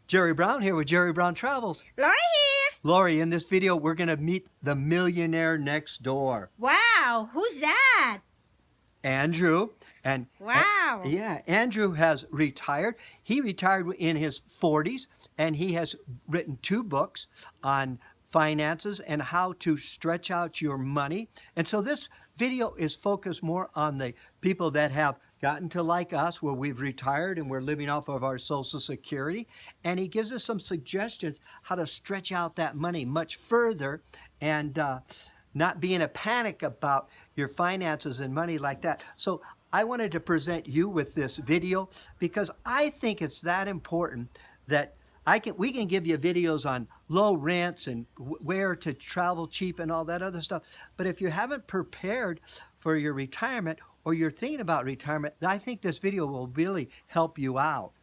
Jerry Brown here with Jerry Brown Travels. Lori here. Lori, in this video, we're going to meet the millionaire next door. Wow, who's that? Andrew. And Wow. yeah, Andrew has retired. He retired in his 40s, and he has written 2 books on finances and how to stretch out your money. And so this video is focused more on the people that have gotten to like us, where we've retired and we're living off of our Social Security. And he gives us some suggestions how to stretch out that money much further and not be in a panic about your finances and money like that. So I wanted to present you with this video because I think it's that important that we can give you videos on low rents and where to travel cheap and all that other stuff. But if you haven't prepared for your retirement or you're thinking about retirement, I think this video will really help you out.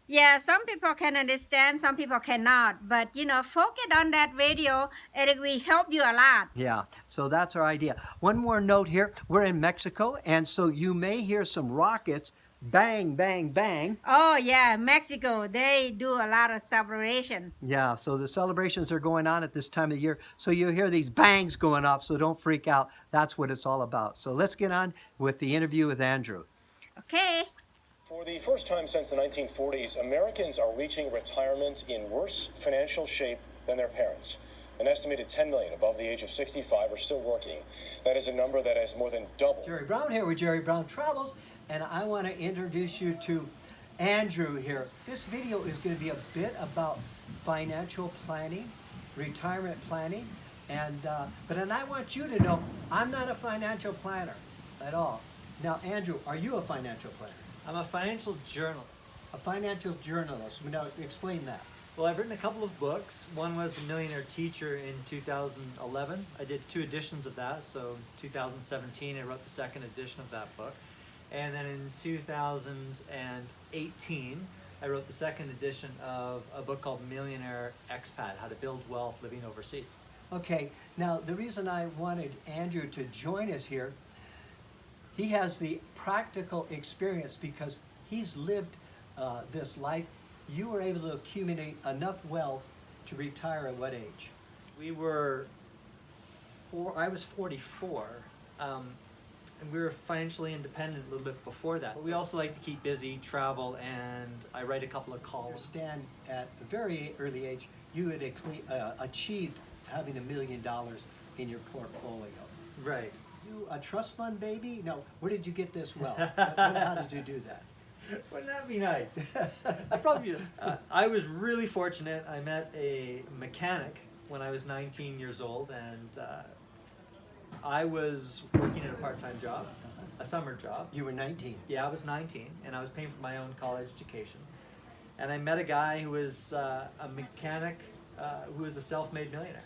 Yeah, some people can understand, some people cannot. But, focus on that video and it will help you a lot. Yeah, so that's our idea. One more note here. We're in Mexico, and so you may hear some rockets. Bang, bang, bang. Oh, yeah, Mexico, they do a lot of celebration. Yeah, so the celebrations are going on at this time of year. So you hear these bangs going off, so don't freak out. That's what it's all about. So let's get on with the interview with Andrew. Okay. For the first time since the 1940s, Americans are reaching retirement in worse financial shape than their parents. An estimated 10 million above the age of 65 are still working. That is a number that has more than doubled. Jerry Brown here with Jerry Brown Travels, and I want to introduce you to Andrew here. This video is going to be a bit about financial planning, retirement planning, and I want you to know I'm not a financial planner at all. Now, Andrew, are you a financial planner? I'm a financial journalist. A financial journalist. Now, explain that. Well, I've written a couple of books. One was Millionaire Teacher in 2011. I did 2 editions of that. So in 2017, I wrote the 2nd edition of that book. And then in 2018, I wrote the 2nd edition of a book called Millionaire Expat, How to Build Wealth Living Overseas. Okay, now the reason I wanted Andrew to join us here, he has the practical experience because he's lived this life. You were able to accumulate enough wealth to retire at what age? I was 44, and we were financially independent a little bit before that. But we also like to keep busy, travel, and I write a couple of columns. Understand at a very early age, you had achieved having $1 million in your portfolio. Right. You a trust fund baby? No. Where did you get this wealth? How did you do that? Wouldn't that be nice? I was really fortunate. I met a mechanic when I was 19 years old, and I was working at a part-time job, a summer job. You were 19? Yeah, I was 19, and I was paying for my own college education. And I met a guy who was a mechanic who was a self-made millionaire.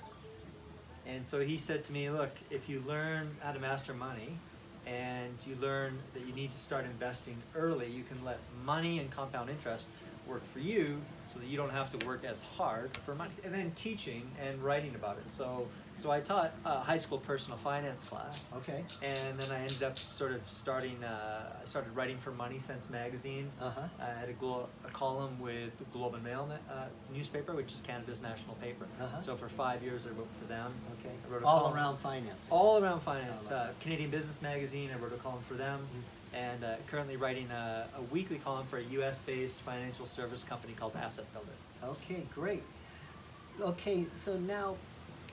And so he said to me, look, if you learn how to master money and you learn that you need to start investing early, you can let money and compound interest work for you so that you don't have to work as hard for money. And then teaching and writing about it. So I taught a high school personal finance class. Okay. And then I ended up sort of started writing for Money Sense magazine. Uh-huh. I had a column with the Globe and Mail newspaper, which is Canada's national paper. Uh-huh. So for 5 years I wrote for them. Okay. I wrote a All column, around finance. all around finance. Canadian Business Magazine, I wrote a column for them. And currently writing a weekly column for a US-based financial service company called Asset Builder. Okay, great. Okay, so now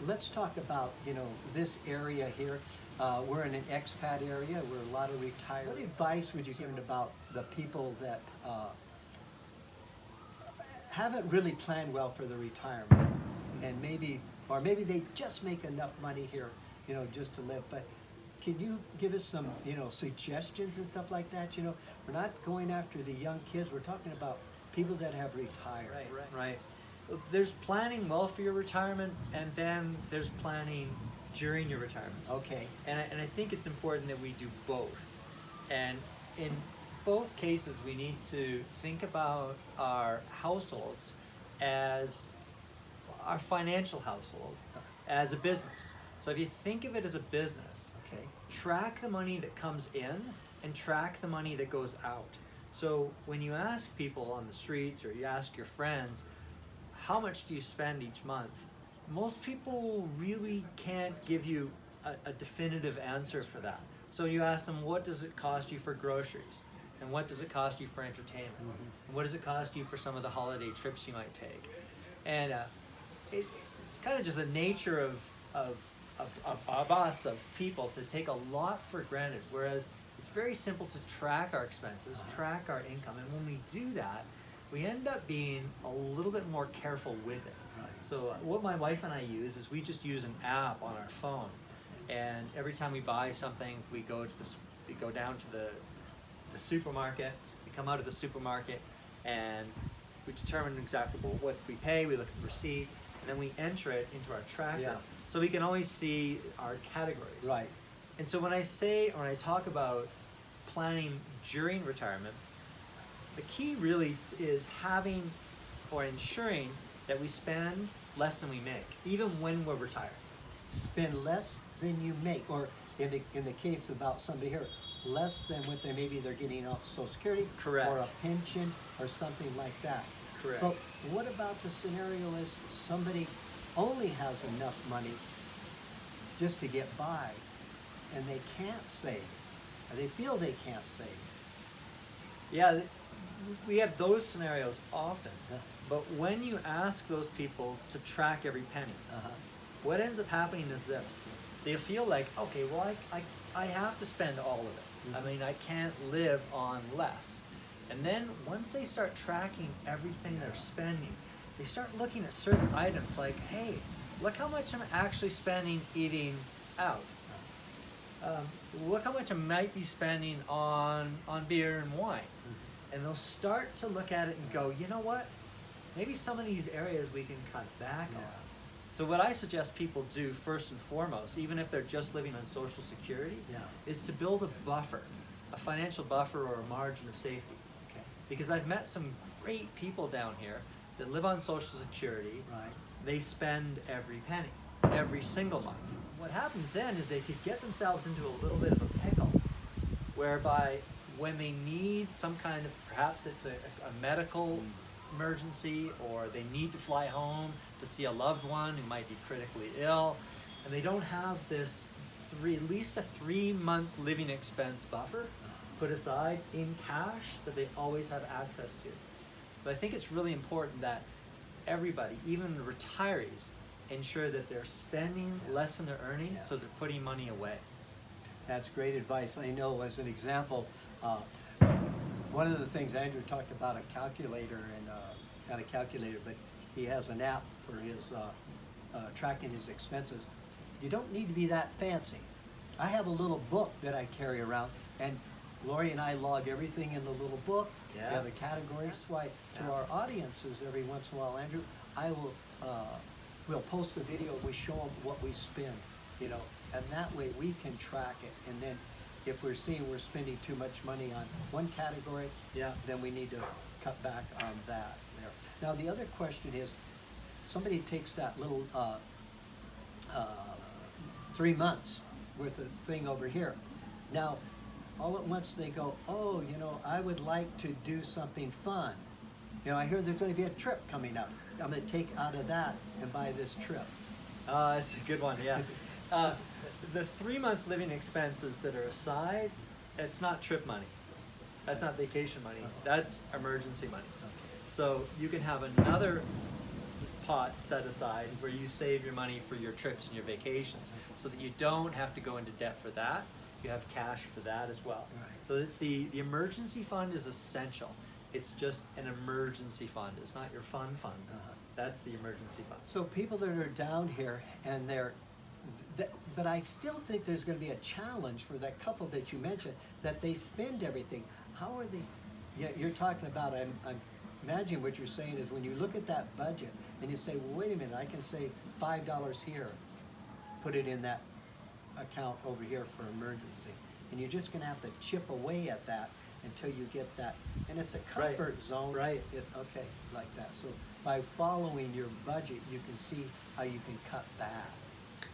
let's talk about, this area here. We're in an expat area. We're a lot of retired. What advice would you give about the people that haven't really planned well for their retirement, and maybe they just make enough money here, just to live, but can you give us some, suggestions and stuff like that? We're not going after the young kids. We're talking about people that have retired. Right. There's planning well for your retirement, and then there's planning during your retirement. Okay. And I think it's important that we do both. And in both cases, we need to think about our households as our financial household as a business. So if you think of it as a business, Okay. track the money that comes in and track the money that goes out. So when you ask people on the streets or you ask your friends, how much do you spend each month? Most people really can't give you a definitive answer for that. So you ask them, what does it cost you for groceries? And what does it cost you for entertainment? And what does it cost you for some of the holiday trips you might take? And it's kind of just the nature of us, of people, to take a lot for granted, whereas it's very simple to track our expenses, track our income, and when we do that, we end up being a little bit more careful with it. So what my wife and I use is we just use an app on our phone, and every time we buy something, we go down to the supermarket, we come out of the supermarket, and we determine exactly what we pay, we look at the receipt, and then we enter it into our tracker, so we can always see our categories. Right. And so when I talk about planning during retirement, the key really is having or ensuring that we spend less than we make, even when we're retired. Spend less than you make, or in the case about somebody here, less than what maybe they're getting off Social Security, Correct. or a pension, or something like that. Correct. But what about the scenario is somebody only has enough money just to get by, and they can't save, or they feel they can't save? Yeah, we have those scenarios often. But when you ask those people to track every penny, what ends up happening is this. They feel like, okay, well, I have to spend all of it. I mean, I can't live on less. And then once they start tracking everything they're spending, they start looking at certain items like, hey, look how much I'm actually spending eating out. Look how much I might be spending on beer and wine. And they'll start to look at it and go, you know what? Maybe some of these areas we can cut back on. So what I suggest people do first and foremost, even if they're just living on Social Security, is to build a buffer, a financial buffer or a margin of safety. Okay. Because I've met some great people down here that live on Social Security. Right. They spend every penny, every single month. What happens then is they could get themselves into a little bit of a pickle, whereby when they need some kind of, perhaps it's a medical emergency, or they need to fly home to see a loved one who might be critically ill, and they don't have this at least a 3-month living expense buffer put aside in cash that they always have access to. So I think it's really important that everybody, even the retirees, ensure that they're spending less than they're earning, so they're putting money away. That's great advice. I know, as an example, one of the things Andrew talked about, a calculator, and not a calculator, but he has an app for his tracking his expenses. You don't need to be that fancy. I have a little book that I carry around, and Lori and I log everything in the little book. We have the categories. That's why to our audiences, every once in a while, Andrew, I will we'll post a video. We show them what we spend, you know, and that way we can track it. And then if we're seeing we're spending too much money on one category, then we need to cut back on that there. Now the other question is, somebody takes that little 3 months worth of thing over here. Now, all at once they go, oh, you know, I would like to do something fun. You know, I hear there's going to be a trip coming up. I'm going to take out of that and buy this trip. It's a good one, yeah. The 3-month living expenses that are aside, it's not trip money. That's not vacation money. That's emergency money. So you can have another pot set aside where you save your money for your trips and your vacations, so that you don't have to go into debt for that. You have cash for that as well. Right. So it's the emergency fund is essential. It's just an emergency fund. It's not your fun fund. That's the emergency fund. So people that are down here and but I still think there's going to be a challenge for that couple that you mentioned, that they spend everything. How are they? Yeah, you're talking about, I'm imagining what you're saying is when you look at that budget and you say, well, wait a minute, I can save $5 here, put it in that account over here for emergency. And you're just going to have to chip away at that until you get that. And it's a comfort zone. Right. Okay, like that. So by following your budget, you can see how you can cut back.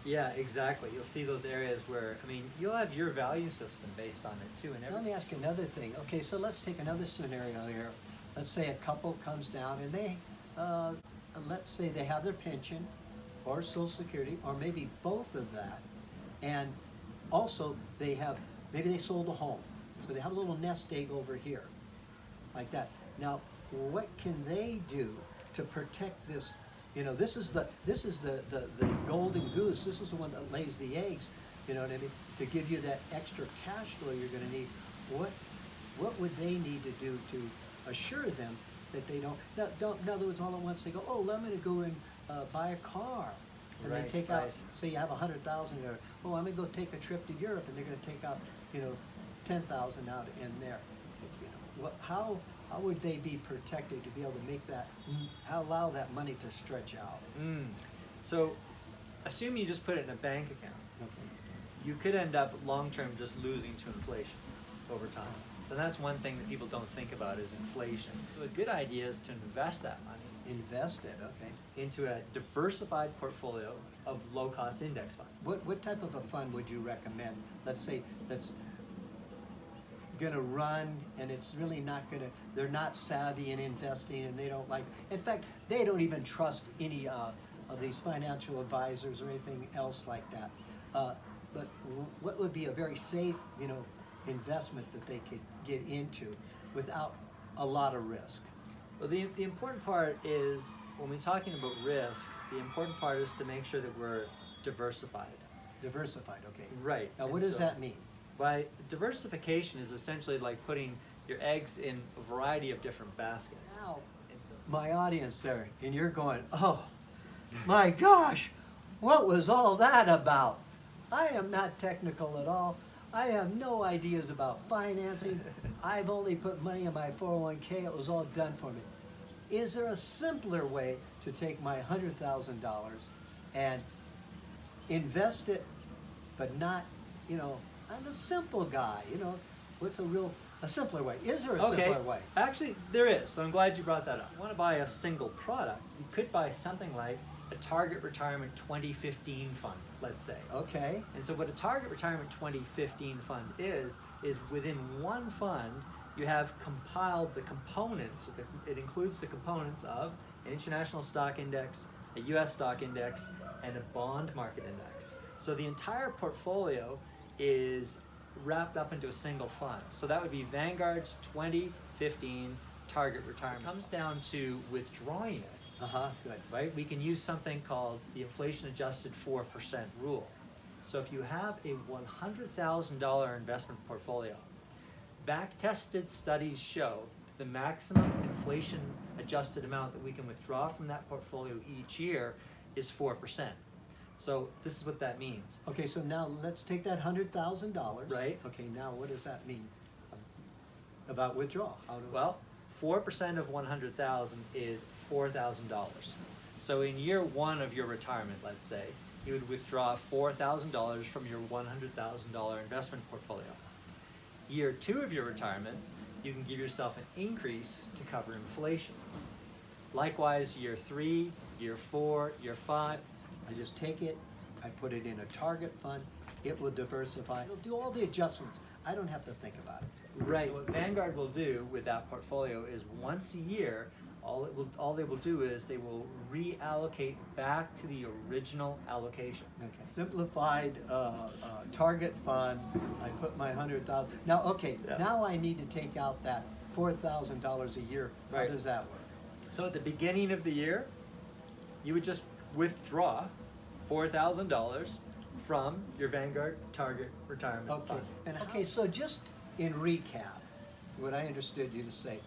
Yeah, exactly. You'll see those areas where, I mean, you'll have your value system based on it too. And Let me ask you another thing. Okay, so let's take another scenario here. Let's say a couple comes down and let's say they have their pension or Social Security or maybe both of that, and also maybe they sold a home, so they have a little nest egg over here, like that. Now, what can they do to protect this? You know, this is the golden goose. This is the one that lays the eggs. You know what I mean? To give you that extra cash flow you're going to need. What would they need to do to assure them that they don't? In other words, all at once they go, oh, I'm going to go and buy a car, and Right, then take out. right. Say you have $100,000 there. Oh, I'm going to go take a trip to Europe, and they're going to take out, $10,000 out in there. How would they be protected to be able to make that, allow that money to stretch out? So, assume you just put it in a bank account. Okay. You could end up long-term just losing to inflation over time. So that's one thing that people don't think about is inflation. So a good idea is to invest that money Invest it, okay. into a diversified portfolio of low-cost index funds. What type of a fund would you recommend? Let's say that's gonna run and it's really not gonna, they're not savvy in investing and they don't like, in fact, they don't even trust any of these financial advisors or anything else like that. But what would be a very safe, investment that they could get into without a lot of risk? Well, the important part is, when we're talking about risk, the important part is to make sure that we're diversified. Diversified, okay. Right. Now, And what does so that mean? By diversification is essentially like putting your eggs in a variety of different baskets. Now, And so- my audience there, and you're going, oh, my gosh, what was all that about? I am not technical at all. I have no ideas about financing. I've only put money in my 401k. It was all done for me. Is there a simpler way to take my $100,000 and invest it, but not, I'm a simple guy, what's a simpler way? Is there a simpler way? Actually, there is. So I'm glad you brought that up. You want to buy a single product, you could buy something like a Target Retirement 2015 fund, let's say. Okay. And so what a Target Retirement 2015 fund is within one fund, you have compiled the components, it includes the components of an international stock index, a US stock index, and a bond market index. So the entire portfolio is wrapped up into a single fund. So that would be Vanguard's 2015 Target Retirement. It comes down to withdrawing it. Good. Right? We can use something called the inflation adjusted 4% rule. So if you have a $100,000 investment portfolio, back-tested studies show the maximum inflation adjusted amount that we can withdraw from that portfolio each year is 4%. So this is what that means. Okay, so now let's take that $100,000. Right. Okay, now what does that mean about withdrawal? Well, 4% of 100,000 is $4,000. So in year one of your retirement, let's say, you would withdraw $4,000 from your $100,000 investment portfolio. Year two of your retirement, you can give yourself an increase to cover inflation. Likewise, year three, year four, year five. I just take it, I put it in a target fund, it will diversify, it'll do all the adjustments. I don't have to think about it. Right. So what Vanguard will do with that portfolio is once a year, all they will do is they will reallocate back to the original allocation. Okay. Simplified target fund, I put my 100,000. Now, okay, Yeah. now I need to take out that $4,000 a year. How Right. does that work? So at the beginning of the year, you would just withdraw $4,000 from your Vanguard Target Retirement Okay, Fund. and okay, so just in recap, what I understood you to say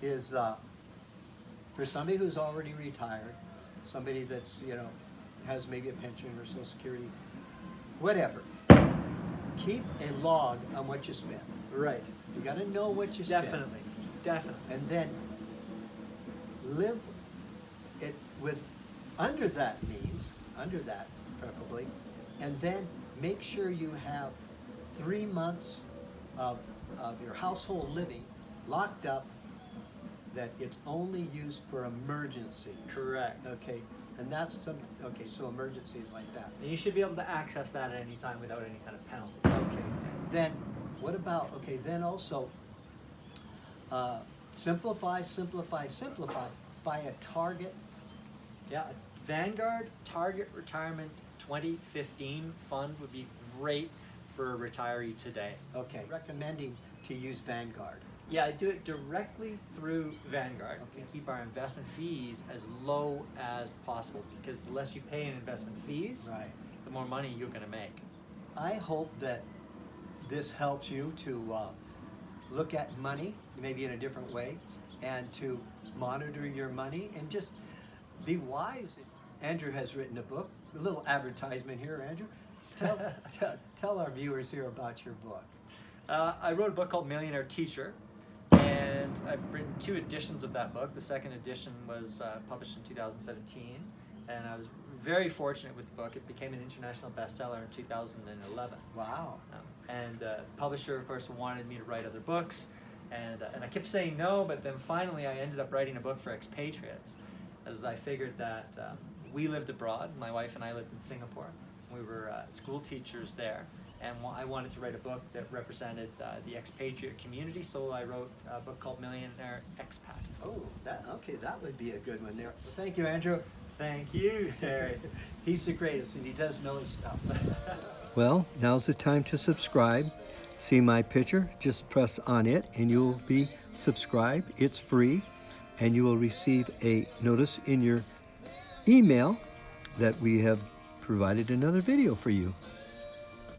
is for somebody who's already retired, somebody that's, has maybe a pension or Social Security, whatever, keep a log on what you spend. Right. You got to know what you spend. Definitely. And then live it with under that preferably, and then make sure you have 3 months of your household living locked up, that it's only used for emergencies. Correct. Okay, and that's so emergencies like that. And you should be able to access that at any time without any kind of penalty. Okay, then what about, then also simplify by a target Yeah, Vanguard Target Retirement 2015 fund would be great for a retiree today. Okay, recommending to use Vanguard. Yeah, I do it directly through Vanguard. We keep our investment fees as low as possible because the less you pay in investment fees, Right. the more money you're going to make. I hope that this helps you to look at money maybe in a different way and to monitor your money and just be wise. Andrew has written a book, a little advertisement here, Andrew. Tell our viewers here about your book. I wrote a book called Millionaire Teacher, and I've written 2 editions of that book. The second edition was published in 2017, and I was very fortunate with the book. It became an international bestseller in 2011. Wow. And the publisher, of course, wanted me to write other books, and I kept saying no, but then finally I ended up writing a book for expatriates, as I figured that we lived abroad. My wife and I lived in Singapore. We were school teachers there, and I wanted to write a book that represented the expatriate community, so I wrote a book called Millionaire Expat. Oh, that would be a good one there. Well, thank you, Andrew. Thank you, Terry. He's the greatest, and he does know his stuff. Well, now's the time to subscribe. See my picture? Just press on it, and you'll be subscribed. It's free, and you will receive a notice in your email that we have provided another video for you.